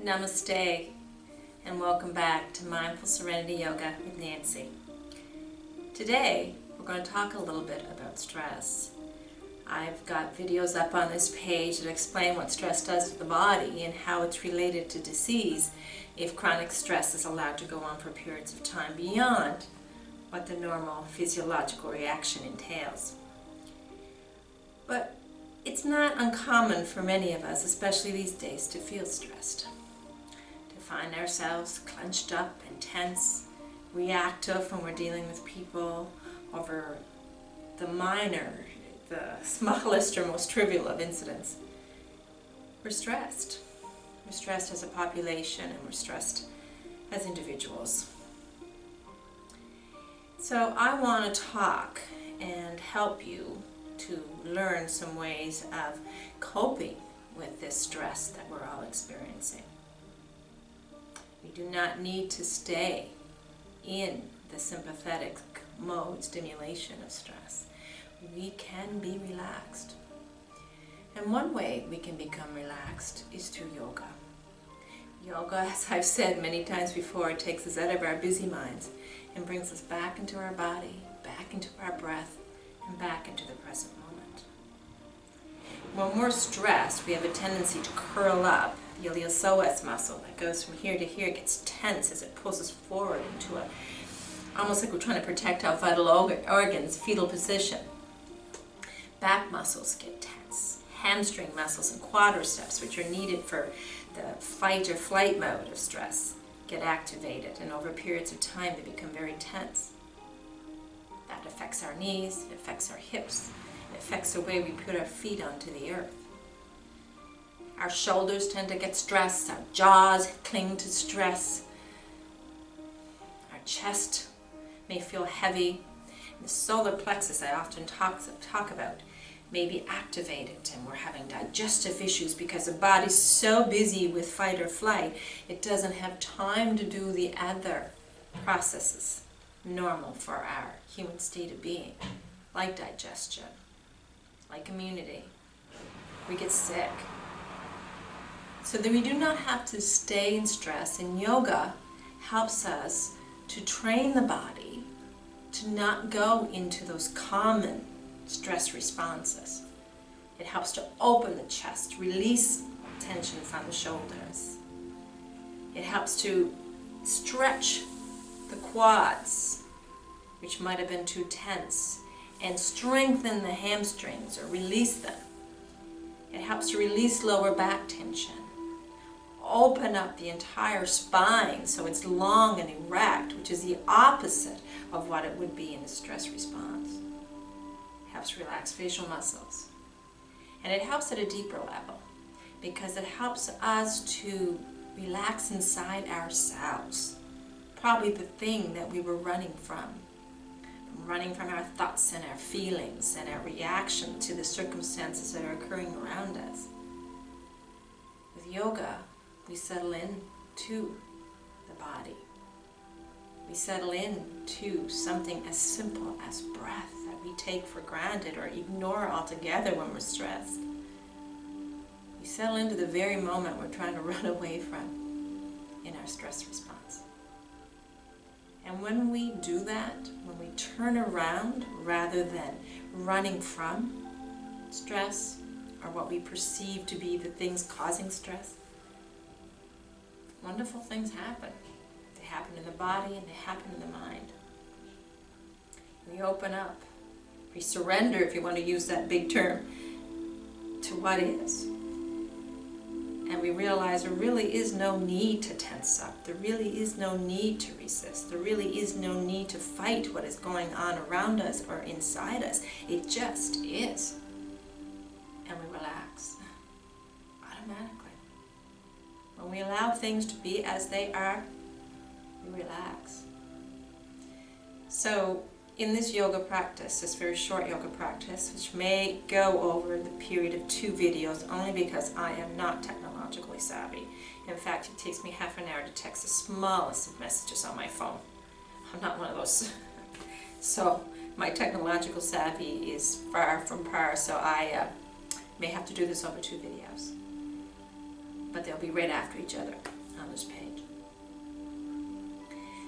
Namaste and welcome back to Mindful Serenity Yoga with Nancy. Today we're going to talk a little bit about stress. I've got videos up on this page that explain what stress does to the body and how it's related to disease if chronic stress is allowed to go on for periods of time beyond what the normal physiological reaction entails. But it's not uncommon for many of us, especially these days, to feel stressed. Find ourselves clenched up and tense, reactive when we're dealing with people over the smallest or most trivial of incidents. We're stressed. We're stressed as a population and we're stressed as individuals. So I want to talk and help you to learn some ways of coping with this stress that we're all experiencing. We do not need to stay in the sympathetic mode stimulation of stress. We can be relaxed. And one way we can become relaxed is through yoga. Yoga, as I've said many times before, takes us out of our busy minds and brings us back into our body, back into our breath, and back into the present moment. When we're stressed, we have a tendency to curl up. The iliopsoas muscle that goes from here to here gets tense as it pulls us forward into almost like we're trying to protect our vital organs, fetal position. Back muscles get tense. Hamstring muscles and quadriceps, which are needed for the fight or flight mode of stress, get activated, and over periods of time they become very tense. That affects our knees, it affects our hips, it affects the way we put our feet onto the earth. Our shoulders tend to get stressed, our jaws cling to stress, our chest may feel heavy. And the solar plexus I often talk about may be activated, and we're having digestive issues because the body's so busy with fight or flight, it doesn't have time to do the other processes normal for our human state of being, like digestion, like immunity. We get sick. So that we do not have to stay in stress, and yoga helps us to train the body to not go into those common stress responses. It helps to open the chest, release tension from the shoulders. It helps to stretch the quads, which might have been too tense, and strengthen the hamstrings or release them. It helps to release lower back tension. Open up the entire spine so it's long and erect, which is the opposite of what it would be in a stress response. It helps relax facial muscles. And it helps at a deeper level because it helps us to relax inside ourselves. Probably the thing that we were running from our thoughts and our feelings and our reaction to the circumstances that are occurring around us. With yoga, we settle in to the body. We settle in to something as simple as breath that we take for granted or ignore altogether when we're stressed. We settle into the very moment we're trying to run away from in our stress response. And when we do that, when we turn around rather than running from stress or what we perceive to be the things causing stress, wonderful things happen. They happen in the body and they happen in the mind. We open up. We surrender, if you want to use that big term, to what is. And we realize there really is no need to tense up. There really is no need to resist. There really is no need to fight what is going on around us or inside us. It just is. And we relax automatically. When we allow things to be as they are, we relax. So in this yoga practice, this very short yoga practice, which may go over the period of 2 videos only because I am not technologically savvy. In fact, it takes me half an hour to text the smallest of messages on my phone. I'm not one of those. So my technological savvy is far from par, so I may have to do this over 2 videos. But they'll be right after each other on this page.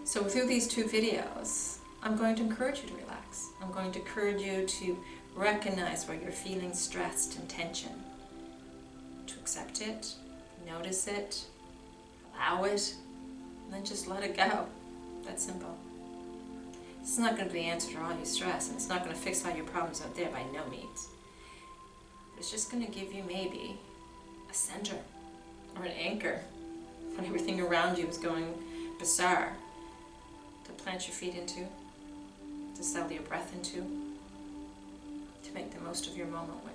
So through these 2 videos, I'm going to encourage you to relax. I'm going to encourage you to recognize where you're feeling stressed and tension, to accept it, notice it, allow it, and then just let it go. That's simple. It's not going to be the answer to all your stress, and it's not going to fix all your problems out there by no means. But it's just going to give you maybe a center or an anchor when everything around you is going bizarre, to plant your feet into, to settle your breath into, to make the most of your moment with.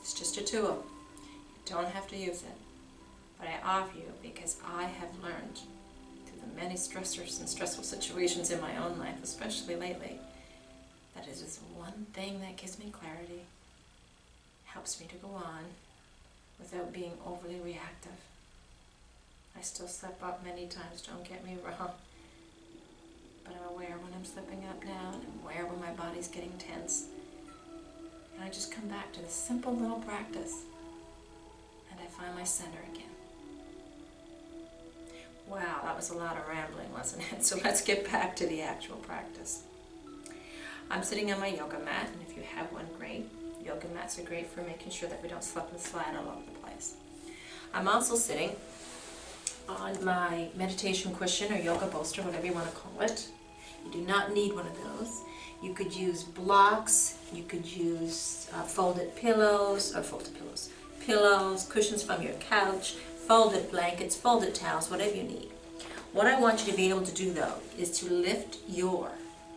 It's just a tool. You don't have to use it. But I offer you because I have learned through the many stressors and stressful situations in my own life, especially lately, that it is one thing that gives me clarity, helps me to go on without being overly reactive. I still slip up many times, don't get me wrong, but I'm aware when I'm slipping up now, and I'm aware when my body's getting tense. And I just come back to this simple little practice, and I find my center again. Wow, that was a lot of rambling, wasn't it? So let's get back to the actual practice. I'm sitting on my yoga mat, and if you have one, great. Yoga mats are great for making sure that we don't slip and slide all over the place. I'm also sitting on my meditation cushion or yoga bolster, whatever you want to call it. You do not need one of those. You could use blocks, you could use pillows, cushions from your couch, folded blankets, folded towels, whatever you need. What I want you to be able to do though is to lift your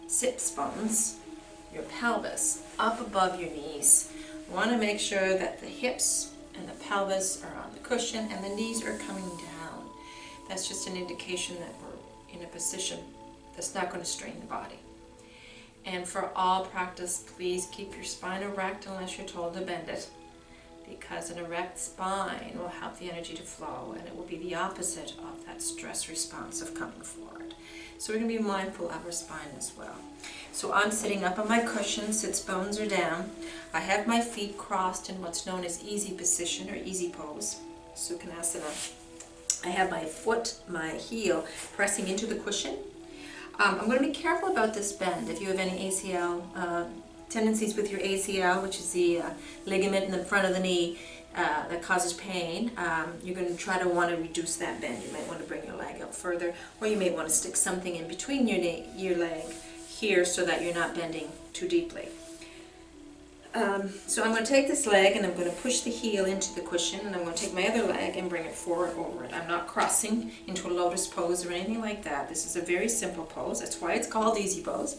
sit bones, your pelvis, up above your knees. You want to make sure that the hips and the pelvis are on the cushion and the knees are coming down. That's just an indication that we're in a position that's not going to strain the body. And for all practice, please keep your spine erect unless you're told to bend it, because an erect spine will help the energy to flow, and it will be the opposite of that stress response of coming forward. So we're going to be mindful of our spine as well. So I'm sitting up on my cushion, sits bones are down. I have my feet crossed in what's known as easy position or easy pose, Sukhasana. I have my heel pressing into the cushion. I'm going to be careful about this bend. If you have any ACL tendencies with your ACL, which is the ligament in the front of the knee that causes pain, you're going to want to reduce that bend. You might want to bring your leg out further, or you may want to stick something in between your leg here so that you're not bending too deeply. So I'm going to take this leg and I'm going to push the heel into the cushion, and I'm going to take my other leg and bring it forward over it. I'm not crossing into a lotus pose or anything like that. This is a very simple pose. That's why it's called easy pose.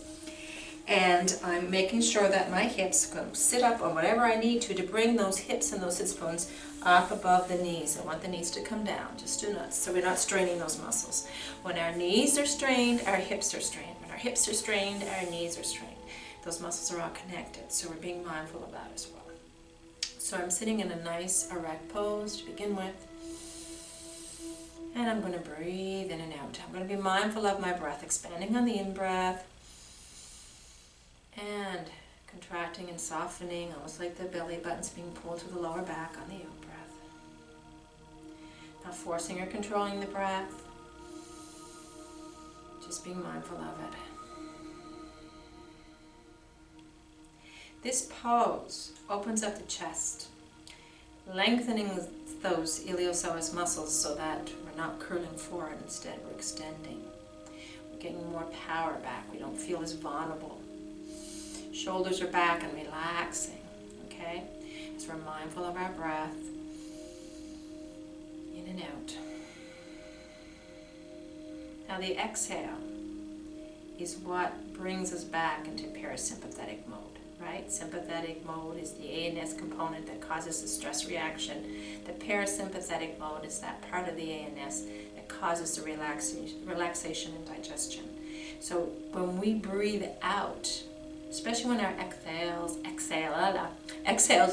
And I'm making sure that my hips are going to sit up on whatever I need to bring those hips and those sit bones up above the knees. I want the knees to come down, just do not, so we're not straining those muscles. When our knees are strained, our hips are strained. When our hips are strained, our knees are strained. Those muscles are all connected, so we're being mindful of that as well. So I'm sitting in a nice erect pose to begin with, and I'm going to breathe in and out. I'm going to be mindful of my breath, expanding on the in-breath, and contracting and softening, almost like the belly button's being pulled to the lower back on the out-breath. Not forcing or controlling the breath, just being mindful of it. This pose opens up the chest, lengthening those iliopsoas muscles so that we're not curling forward, instead we're extending. We're getting more power back, we don't feel as vulnerable. Shoulders are back and relaxing, okay? As we're mindful of our breath, in and out. Now the exhale is what brings us back into parasympathetic mode. Right? Sympathetic mode is the ANS component that causes the stress reaction. The parasympathetic mode is that part of the ANS that causes the relaxation and digestion. So when we breathe out, especially when our exhales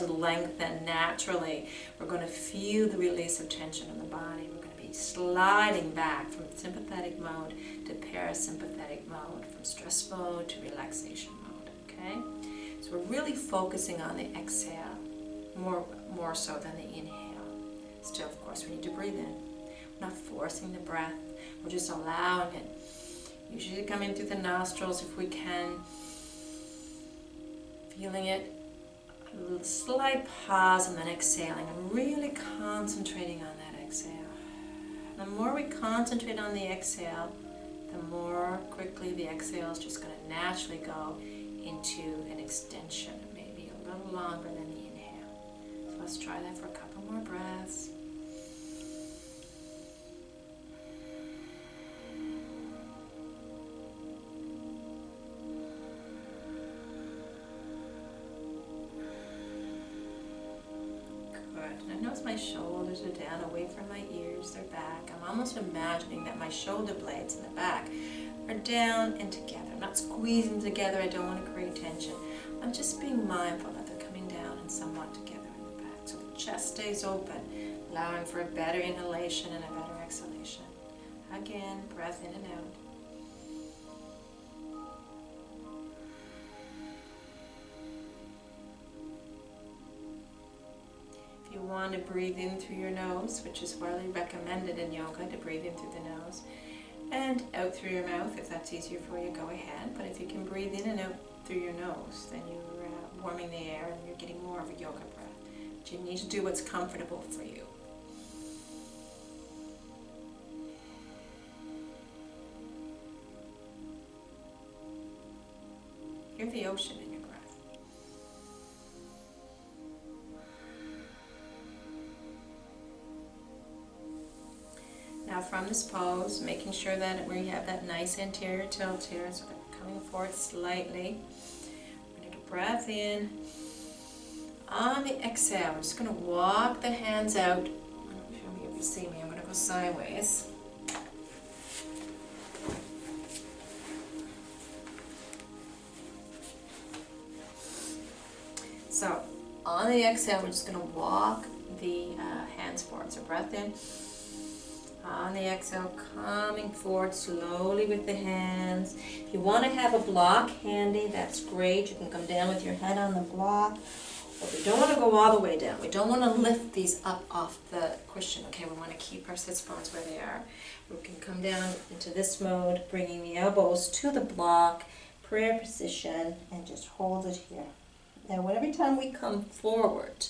lengthen naturally, we're going to feel the release of tension in the body. We're going to be sliding back from sympathetic mode to parasympathetic mode, from stress mode to relaxation mode, okay? So we're really focusing on the exhale more so than the inhale. It's course, we need to breathe in. We're not forcing the breath. We're just allowing it. Usually come in through the nostrils if we can. Feeling it. A slight pause and then exhaling. And really concentrating on that exhale. The more we concentrate on the exhale, the more quickly the exhale is just going to naturally go into an extension, maybe a little longer than the inhale. So let's try that for a couple more breaths. Notice my shoulders are down, away from my ears, they're back. I'm almost imagining that my shoulder blades in the back are down and together. I'm not squeezing together, I don't want to create tension. I'm just being mindful that they're coming down and somewhat together in the back. So the chest stays open, allowing for a better inhalation and a better exhalation. Again, breath in and out. You want to breathe in through your nose, which is widely recommended in yoga, to breathe in through the nose, and out through your mouth. If that's easier for you, go ahead. But if you can breathe in and out through your nose, then you're warming the air and you're getting more of a yoga breath. But you need to do what's comfortable for you. Hear the ocean in your breath. Now from this pose, making sure that we have that nice anterior tilt here, so we're coming forward slightly. We're going to take a breath in. On the exhale, we're just going to walk the hands out. I don't know if you see me, I'm going to go sideways. So on the exhale, we're just going to walk the hands forward. So breath in. On the exhale, coming forward slowly with the hands. If you want to have a block handy, that's great. You can come down with your head on the block. But we don't want to go all the way down. We don't want to lift these up off the cushion. Okay, we want to keep our sits bones where they are. We can come down into this mode, bringing the elbows to the block, prayer position, and just hold it here. Now, every time we come forward,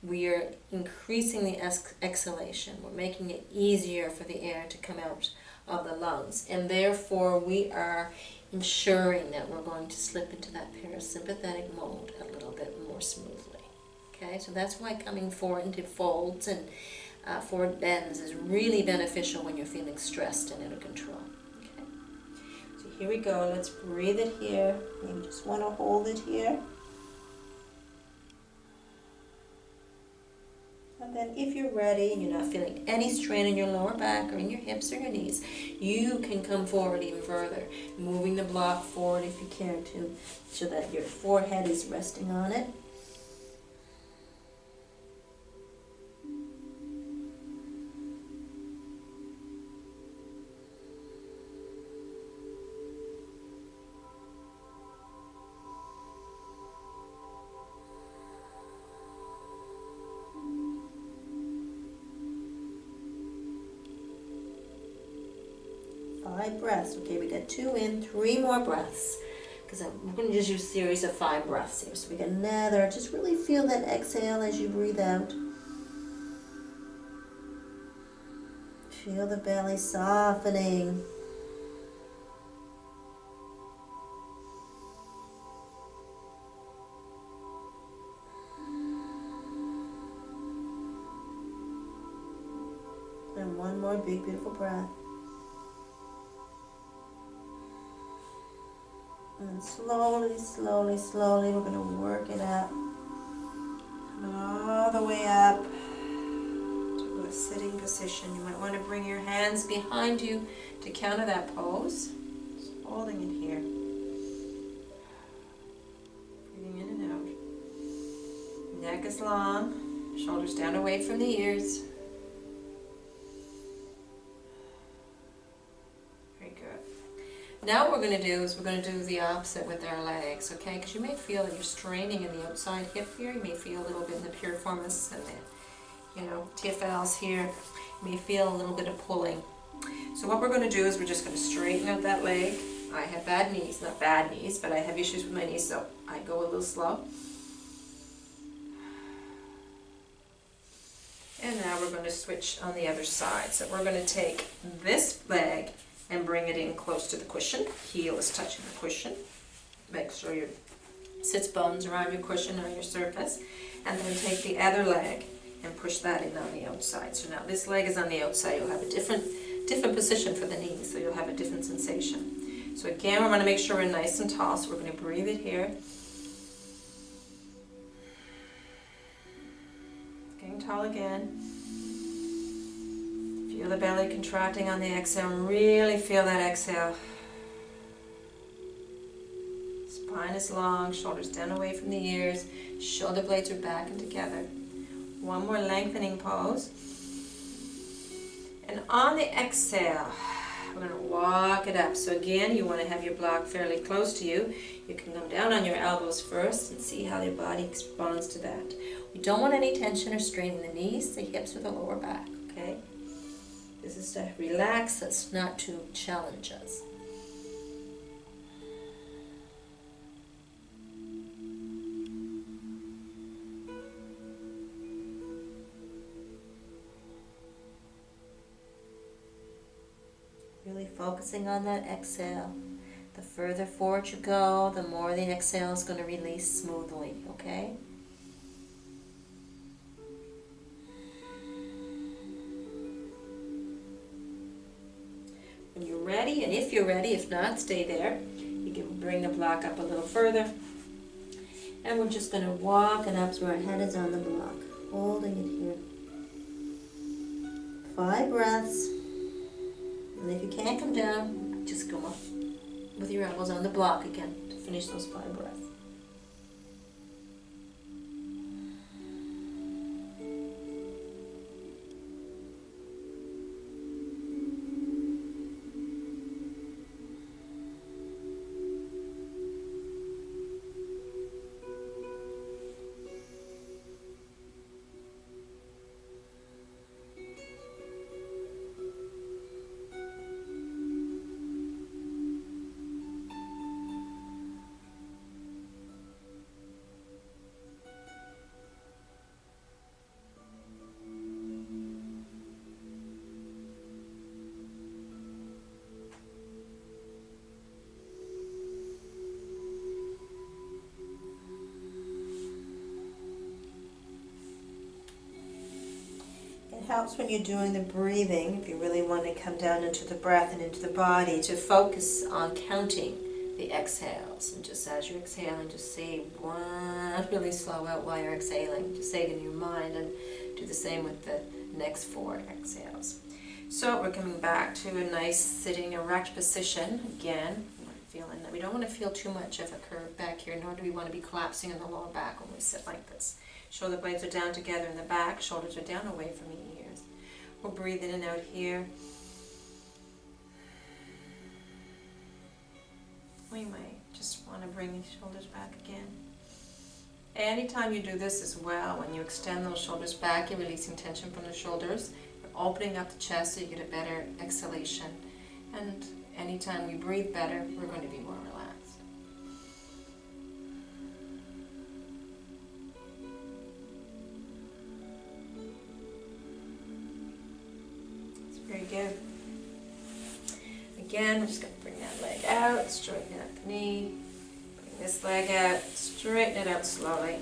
we are increasing the exhalation. We're making it easier for the air to come out of the lungs. And therefore, we are ensuring that we're going to slip into that parasympathetic mode a little bit more smoothly. Okay, so that's why coming forward into folds and forward bends is really beneficial when you're feeling stressed and out of control. Okay, so here we go. Let's breathe it here. You just want to hold it here. And then if you're ready and you're not feeling any strain in your lower back or in your hips or your knees, you can come forward even further, moving the block forward if you care to, so that your forehead is resting on it. Breaths. Okay, we got 2 in, 3 more breaths, because we're going to just use a series of 5 breaths here. So we got another. Just really feel that exhale as you breathe out. Feel the belly softening. And one more big, beautiful breath. And slowly, slowly, slowly, we're going to work it up. All the way up to a sitting position. You might want to bring your hands behind you to counter that pose. Just holding it here. Breathing in and out. Neck is long. Shoulders down away from the ears. Now what we're going to do is we're going to do the opposite with our legs, okay? Because you may feel that you're straining in the outside hip here. You may feel a little bit in the piriformis and the TFLs here. You may feel a little bit of pulling. So what we're going to do is we're just going to straighten out that leg. I have bad knees, not bad knees, but I have issues with my knees, so I go a little slow. And now we're going to switch on the other side. So we're going to take this leg and bring it in close to the cushion. Heel is touching the cushion. Make sure your sits bones are on your cushion or your surface. And then take the other leg and push that in on the outside. So now this leg is on the outside. You'll have a different position for the knees, so you'll have a different sensation. So again, we're going to make sure we're nice and tall, so we're going to breathe it here. Getting tall again. Feel the belly contracting on the exhale, and really feel that exhale. Spine is long, shoulders down away from the ears, shoulder blades are back and together. One more lengthening pose. And on the exhale, we're going to walk it up. So again, you want to have your block fairly close to you. You can come down on your elbows first and see how your body responds to that. We don't want any tension or strain in the knees, the hips, or the lower back, okay? This is to relax us, not to challenge us. Really focusing on that exhale. The further forward you go, the more the exhale is going to release smoothly, okay? When you're ready, and if you're ready, if not, stay there. You can bring the block up a little further. And we're just going to walk it up so our head is on the block, holding it here. 5 breaths. And if you can't come down, just come up with your elbows on the block again to finish those 5 breaths. It helps when you're doing the breathing, if you really want to come down into the breath and into the body, to focus on counting the exhales. And just as you're exhaling, just say 1, really slow out while you're exhaling. Just say it in your mind, and do the same with the next 4 exhales. So we're coming back to a nice sitting erect position. Again, we're feeling that we don't want to feel too much of a curve back here, nor do we want to be collapsing in the lower back when we sit like this. Shoulder blades are down together in the back, shoulders are down away from the ears. We'll breathe in and out here. We might just want to bring the shoulders back again. Anytime you do this as well, when you extend those shoulders back, you're releasing tension from the shoulders. You're opening up the chest so you get a better exhalation. And anytime we breathe better, we're going to be more relaxed. Very good. Again, we're just going to bring that leg out, straighten up the knee, bring this leg out, straighten it out slowly.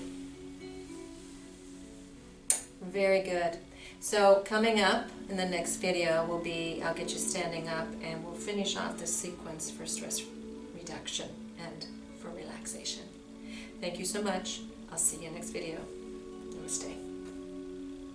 Very good. So coming up in the next video will be, I'll get you standing up and we'll finish off this sequence for stress reduction and for relaxation. Thank you so much. I'll see you next video. Namaste.